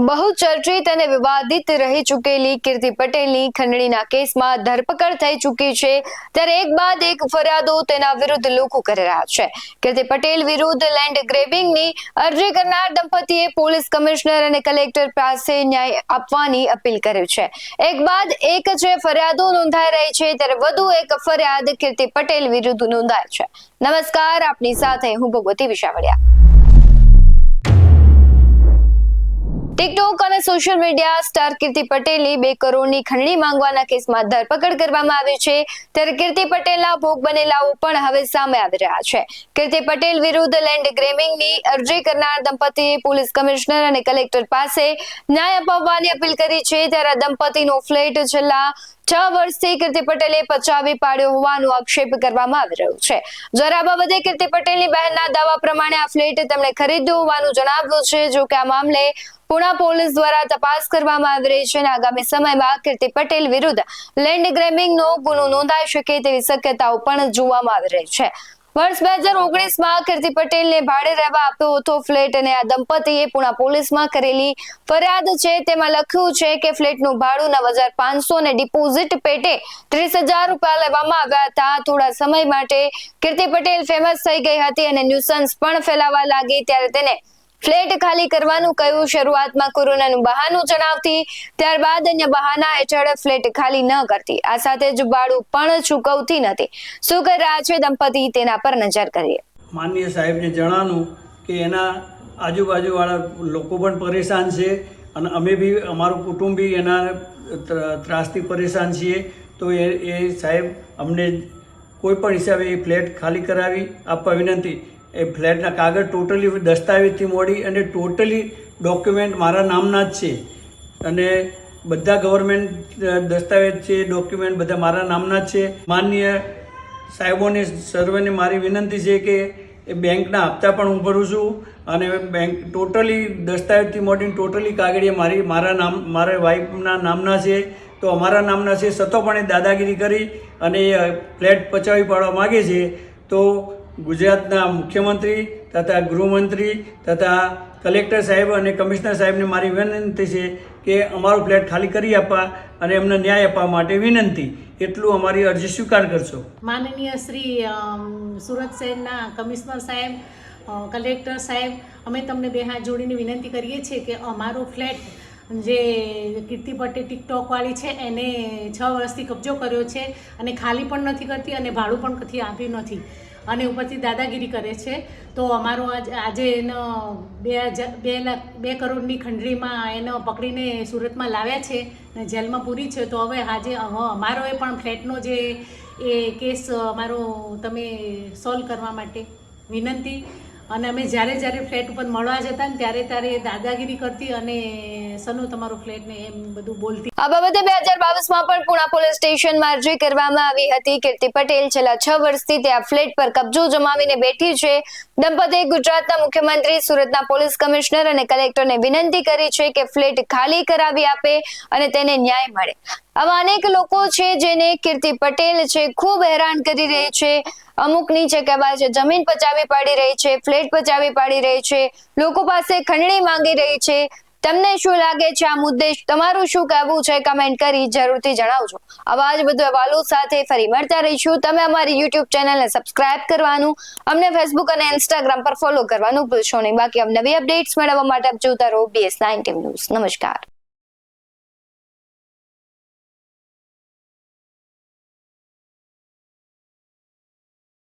બહુ ચર્ચિત અને વિવાદિત રહી ચૂકેલી કીર્તિ પટેલની ખંડણીના કેસમાં ધરપકડ થઈ ચૂકી છે, ત્યારે એક બાદ એક ફરિયાદો તેના વિરુદ્ધ લોકો કરી રહ્યા છે. કીર્તિ પટેલ વિરુદ્ધ લેન્ડ ગ્રેબિંગની અરજી કરનાર દંપતીએ પોલીસ કમિશનર અને કલેક્ટર પાસે ન્યાય આપવાની અપીલ કરી છે. એક બાદ એક જે ફરિયાદો નોંધાઈ રહી છે, ત્યારે વધુ એક ફરિયાદ કીર્તિ પટેલ વિરુદ્ધ નોંધાઈ છે. નમસ્કાર, આપની સાથે હું ભગવતી વિશાવડિયા. ટિકટોક અને સોશિયલ મીડિયા સ્ટાર કીર્તિ પટેલની 2 કરોડની ખંડણી માંગવાના કેસમાં ધરપકડ કરવામાં આવી છે, ત્યારે કીર્તિ પટેલના ભોગ બનેલાઓ પણ હવે સામે આવી રહ્યા છે. કીર્તિ પટેલ વિરુદ્ધ લેન્ડ ગ્રેબિંગની અરજી કરનાર દંપતીએ પોલીસ કમિશનર અને કલેક્ટર પાસે ન્યાય અપાવવાની અપીલ કરી છે. ત્યારે દંપતીનો ફ્લેટ છેલ્લા 6 વર્ષથી કીર્તિ પટેલે પચાવી પાડ્યો હોવાનો આક્ષેપ કરવામાં આવી રહ્યો છે. જ્યારે આ બાબતે કીર્તિ પટેલની બહેનના દાવા પ્રમાણે આ ફ્લેટ તેમણે ખરીદ્યો હોવાનું જણાવ્યું છે. જો કે આ મામલે પુણા પોલીસ દ્વારા તપાસ કરવામાં આવી રહી છે અને આગામી સમયમાં કીર્તિ પટેલ વિરુદ્ધ લેન્ડ ગ્રેબિંગનો ગુનો નોંધાઈ શકે તેવી શક્યતાઓ પણ જોવામાં આવી રહી છે. વર્ષ 2019માં કીર્તિ પટેલને ભાડે રહેવા આપ્યો હતો ફ્લેટ, અને આ દંપતીએ પુણા પોલીસમાં કરેલી ફરિયાદ છે તેમાં લખ્યું છે કે ફ્લેટનું ભાડું 9,500 અને ડિપોઝિટ પેટે 30,000 રૂપિયા લેવામાં આવ્યા હતા. થોડા સમય માટે કીર્તિ પટેલ ફેમસ થઈ ગઈ હતી અને ન્યુસન્સ પણ ફેલાવા લાગી, ત્યારે તેને ફ્લેટ ખાલી કરવાનું કહ્યું. શરૂઆતમાં કોરોનાનું બહાનું જણાવતી, ત્યારબાદ અન્ય બહાના હેઠળ ફ્લેટ ખાલી ન કરતી. આ સાથે જ ભાડું પણ ચૂકવતી નથી. શું કરી રહ્યા છે દંપતી, તેના પર નજર કરીએ. માનનીય સાહેબને જણાવવાનું કે એના આજુબાજુવાળા લોકો પણ પરેશાન છે અને અમે બી અમારું કુટુંબ બી એના ત્રાસથી પરેશાન છીએ. તો એ સાહેબ અમને કોઈ પણ હિસાબે એ ફ્લેટ ખાલી કરાવી આપવા વિનંતી. એ ફ્લેટના કાગળ ટોટલી દસ્તાવેજથી મોડી અને ટોટલી ડોક્યુમેન્ટ મારા નામના જ છે, અને બધા ગવર્મેન્ટ દસ્તાવેજ છે, ડોક્યુમેન્ટ બધા મારા નામના જ છે. માનનીય સાહેબોને સર્વેને મારી વિનંતી છે કે એ બેંકના હપ્તા પણ હું ભરું છું, અને બેંક ટોટલી દસ્તાવેજથી મોડીને ટોટલી કાગળિયા મારા વાઈફના નામના છે. તો અમારા નામના છે, છતાં પણ એ દાદાગીરી કરી અને એ ફ્લેટ પચાવી પાડવા માગે છે. તો ગુજરાતના મુખ્યમંત્રી તથા ગૃહમંત્રી તથા કલેક્ટર સાહેબ અને કમિશનર સાહેબને મારી વિનંતી છે કે અમારો ફ્લેટ ખાલી કરી આપવા અને એમને ન્યાય આપવા માટે વિનંતી. એટલું અમારી અરજી સ્વીકાર કરશો. માનનીય શ્રી સુરત શહેરના કમિશનર સાહેબ, કલેક્ટર સાહેબ, અમે તમને 2 હાથ જોડીને વિનંતી કરીએ છીએ કે અમારો ફ્લેટ જે કીર્તિ પટેલ ટિકટોકવાળી છે એને 6 વર્ષથી કબજો કર્યો છે અને ખાલી પણ નથી કરતી અને ભાડું પણ કથી આપ્યું નથી અને ઉપરથી દાદાગીરી કરે છે. તો અમારો આજે એનો 2 કરોડની ખંડણીમાં એનો પકડીને સુરતમાં લાવ્યા છે અને જેલમાં પૂરી છે. તો હવે આજે અમારો એ પણ ફ્લેટનો જે એ કેસ અમારો તમે સોલ્વ કરવા માટે વિનંતી. અને અમે જ્યારે ફ્લેટ ઉપર મળવા જતા ને ત્યારે દાદાગીરી કરતી અને સનુ તમારો ફ્લેટ ને એમ બધું બોલતી. આ બાબતે 2022માં પણ પુણા પોલીસ સ્ટેશનમાં અરજી કરવામાં આવી હતી. કીર્તિ પટેલ છેલ્લા 6 વર્ષથી તે આ ફ્લેટ પર કબજો જમાવીને બેઠી છે. દંપતીએ ગુજરાતના મુખ્યમંત્રી, સુરતના પોલીસ કમિશનર અને કલેક્ટરને વિનંતી કરી છે કે ફ્લેટ ખાલી કરાવી આપે અને તેને ન્યાય મળે. આવા અનેક લોકો છે જેને કીર્તિ પટેલ છે ખૂબ હેરાન કરી રહી છે. અમુક નીચે કહેવાય છે જમીન પચાવી પાડી રહી છે, ફ્લેટ પચાવી પાડી રહી છે, લોકો પાસે ખંડણી માંગી રહી છે. તમને શું લાગે છે આ મુદ્દે? તમારું શું કહેવું છે? કમેન્ટ કરી જરૂરથી જણાવજો. આવા જ બધું અહેવાલો સાથે ફરી મળતા રહીશું. તમે અમારી YouTube ચેનલને સબસ્ક્રાઇબ કરવાનું, અમને Facebook અને Instagram પર ફોલો કરવાનું ભૂલશો નહીં. બાકી નવી અપડેટ્સ મેળવવા માટે આપ જોતા રહો BS9 ટીવી ન્યૂઝ. નમસ્કાર.